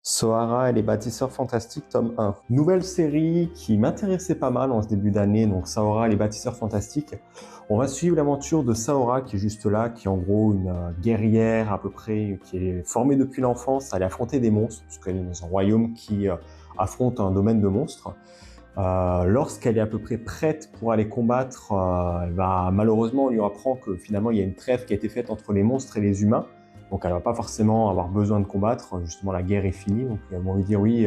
Sohara et les bâtisseurs fantastiques, tome 1. Nouvelle série qui m'intéressait pas mal en ce début d'année, donc Sohara et les bâtisseurs fantastiques. On va suivre l'aventure de Sohara qui est juste là, qui est en gros une guerrière à peu près, qui est formée depuis l'enfance à aller affronter des monstres, parce qu'elle est dans un royaume qui affronte un domaine de monstres. Lorsqu'elle est à peu près prête pour aller combattre, malheureusement, on lui apprend que finalement il y a une trêve qui a été faite entre les monstres et les humains. Donc elle va pas forcément avoir besoin de combattre, justement la guerre est finie, donc ils vont lui dire oui,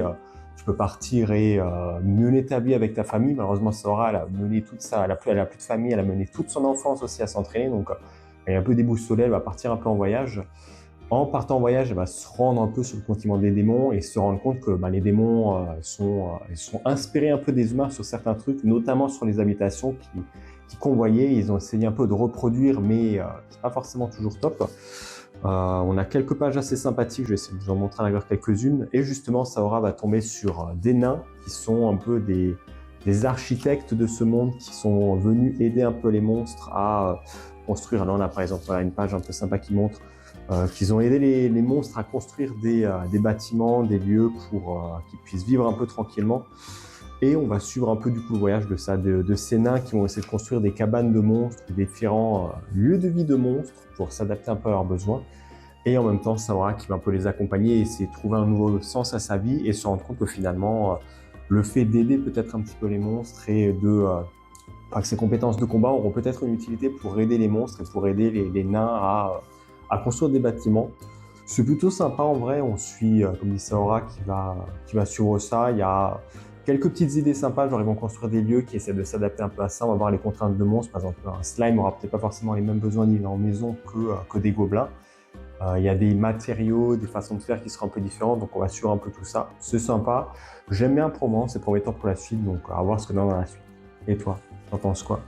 tu peux partir et mener ta vie avec ta famille. Malheureusement Sora, elle a mené toute ça, elle a plus de famille, elle a mené toute son enfance aussi à s'entraîner, donc elle est un peu déboussolée, elle va partir un peu en voyage. En partant en voyage, elle va se rendre un peu sur le continent des démons et se rendre compte que les démons ils sont inspirés un peu des humains sur certains trucs, notamment sur les habitations qui convoyaient. Ils ont essayé un peu de reproduire, mais c'est pas forcément toujours top. On a quelques pages assez sympathiques, je vais essayer de vous en montrer à l'heure quelques-unes. Et justement, Saora va tomber sur des nains qui sont un peu des architectes de ce monde, qui sont venus aider un peu les monstres à construire. Alors on a par exemple une page un peu sympa qui montre qu'ils ont aidé les monstres à construire des bâtiments, des lieux pour qu'ils puissent vivre un peu tranquillement. Et on va suivre un peu du coup le voyage de ces nains qui vont essayer de construire des cabanes de monstres, des différents lieux de vie de monstres pour s'adapter un peu à leurs besoins. Et en même temps, Saora qui va un peu les accompagner et essayer de trouver un nouveau sens à sa vie et se rendre compte que finalement, le fait d'aider peut-être un petit peu les monstres et que ses compétences de combat auront peut-être une utilité pour aider les monstres et pour aider les nains à construire des bâtiments. C'est plutôt sympa en vrai, on suit, comme dit Saora, qui va suivre ça. Il y a quelques petites idées sympas, genre ils vont construire des lieux qui essaient de s'adapter un peu à ça. On va voir les contraintes de monstres, par exemple un slime aura peut-être pas forcément les mêmes besoins d'y en maison que des gobelins. Il y a des matériaux, des façons de faire qui seront un peu différentes, donc on va suivre un peu tout ça. C'est sympa, j'aime bien pour le moment, c'est prometteur pour la suite, donc à voir ce que donne dans la suite. Et toi, t'en penses quoi?